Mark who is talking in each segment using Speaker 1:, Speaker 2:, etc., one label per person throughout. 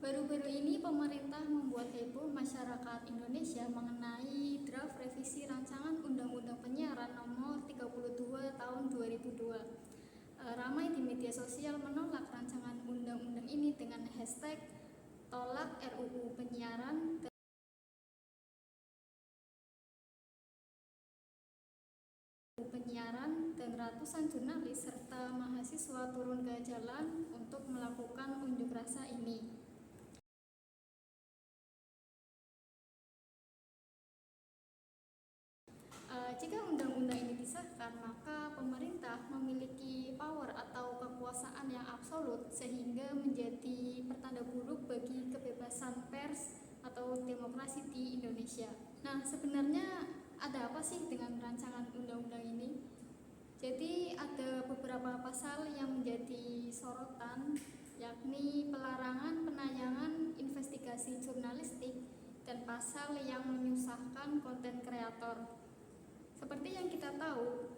Speaker 1: Baru-baru ini pemerintah membuat heboh masyarakat Indonesia mengenai draft revisi rancangan Undang-Undang Penyiaran Nomor 32 Tahun 2002. Ramai di media sosial menolak rancangan undang-undang ini dengan hashtag tolak RUU Penyiaran dan ratusan jurnalis serta mahasiswa turun ke jalan untuk melakukan unjuk rasa ini. Jika undang-undang ini disahkan, maka pemerintah memiliki power atau kekuasaan yang absolut sehingga menjadi pertanda buruk bagi kebebasan pers atau demokrasi di Indonesia. Nah, sebenarnya ada apa sih dengan rancangan undang-undang ini? Jadi ada beberapa pasal yang menjadi sorotan, yakni pelarangan penayangan investigasi jurnalistik dan pasal yang menyusahkan konten kreator. Seperti yang kita tahu,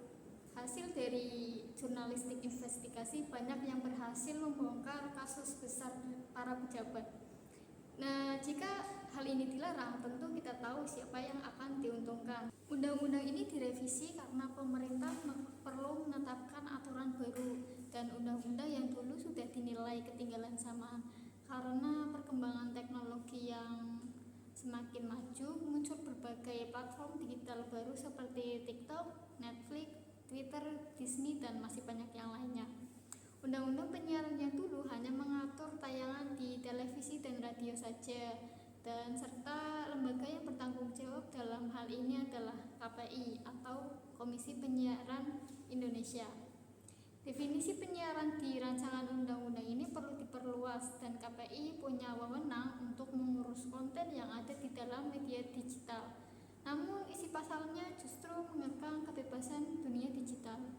Speaker 1: hasil dari jurnalistik investigasi banyak yang berhasil membongkar kasus besar para pejabat. Nah, jika hal ini dilarang, tentu kita tahu siapa yang akan diuntungkan. Undang-undang ini direvisi karena pemerintah perlu menetapkan aturan baru dan undang-undang yang dulu sudah dinilai ketinggalan zaman karena perkembangan teknologi yang semakin maju, muncul berbagai platform digital baru seperti TikTok, Netflix, Twitter, Disney, dan masih banyak yang lainnya. Undang-undang penyiaran yang dulu hanya mengatur tayangan di televisi dan radio saja, dan serta lembaga yang bertanggung jawab dalam hal ini adalah KPI atau Komisi Penyiaran Indonesia. Definisi penyiaran di rancangan undang-undang ini perlu diperluas dan KPI punya wewenang untuk mengurus konten yang ada di dalam media digital. Namun isi pasalnya justru mengekang kebebasan dunia digital.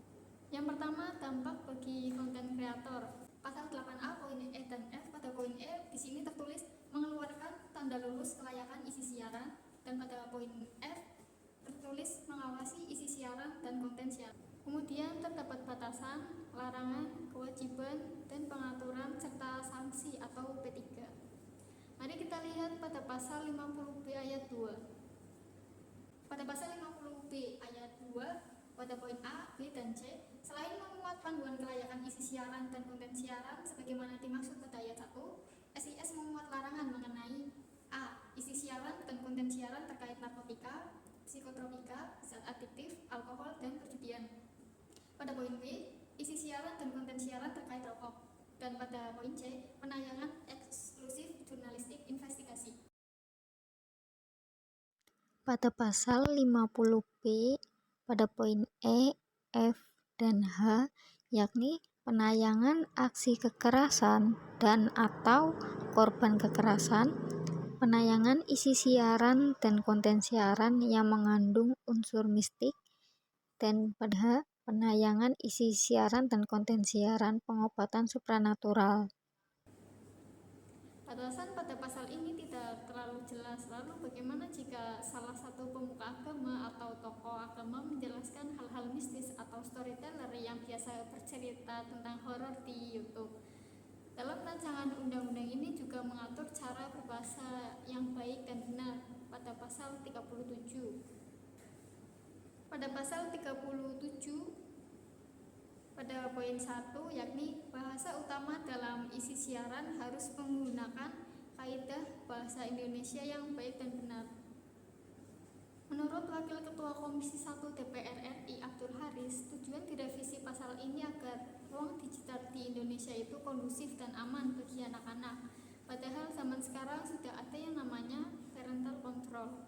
Speaker 1: Yang pertama, dampak bagi konten kreator. Pasal 8A poin E dan F. Pada poin E di sini tertulis mengeluarkan tanda lulus kelayakan isi siaran, dan pada poin F tertulis mengawasi isi siaran dan konten siaran. Kemudian terdapat batasan, larangan, kewajiban, dan pengaturan serta sanksi atau P3. Mari kita lihat pada pasal 50B ayat 2. Pada pasal 50B ayat 2, pada poin A, B, dan C, selain memuat panduan kelayakan isi siaran dan konten siaran sebagaimana dimaksud pada ayat 1, SIS memuat larangan mengenai A. Isi siaran dan konten siaran terkait narkotika, psikotropika, zat adiktif, alkohol, dan perjudian. Pada poin B, isi siaran dan konten siaran terkait rokok. Dan pada poin C, penayangan eksklusif jurnalistik investigasi.
Speaker 2: Pada pasal 50B, pada poin E, F, dan H, yakni penayangan aksi kekerasan dan atau korban kekerasan, penayangan isi siaran dan konten siaran yang mengandung unsur mistik, dan pada penayangan isi siaran dan konten siaran pengobatan supranatural.
Speaker 1: Batasan pada pasal ini tidak terlalu jelas. Lalu bagaimana jika salah satu pemuka agama atau tokoh agama menjelaskan hal-hal mistis atau storyteller yang biasa bercerita tentang horor di YouTube? Dalam rancangan undang-undang ini juga mengatur cara berbahasa yang baik dan benar pada pasal 37. Pada pasal 37 pada poin 1, yakni bahasa utama dalam isi siaran harus menggunakan kaidah bahasa Indonesia yang baik dan benar. Menurut Wakil Ketua Komisi 1 DPR RI Abdul Haris, tujuan direvisi pasal ini agar ruang digital di Indonesia itu kondusif dan aman bagi anak-anak. Padahal zaman sekarang sudah ada yang namanya parental control.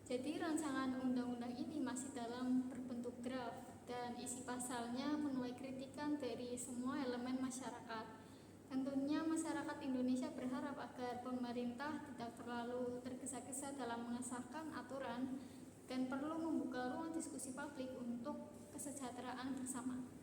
Speaker 1: Jadi rancangan undang-undang ini masih dalam berbentuk draft dan isi pasalnya menuai kritikan dari semua elemen masyarakat. Tentunya masyarakat Indonesia berharap agar pemerintah tidak terlalu tergesa-gesa dalam mengesahkan aturan dan perlu membuka ruang diskusi publik untuk kesejahteraan bersama.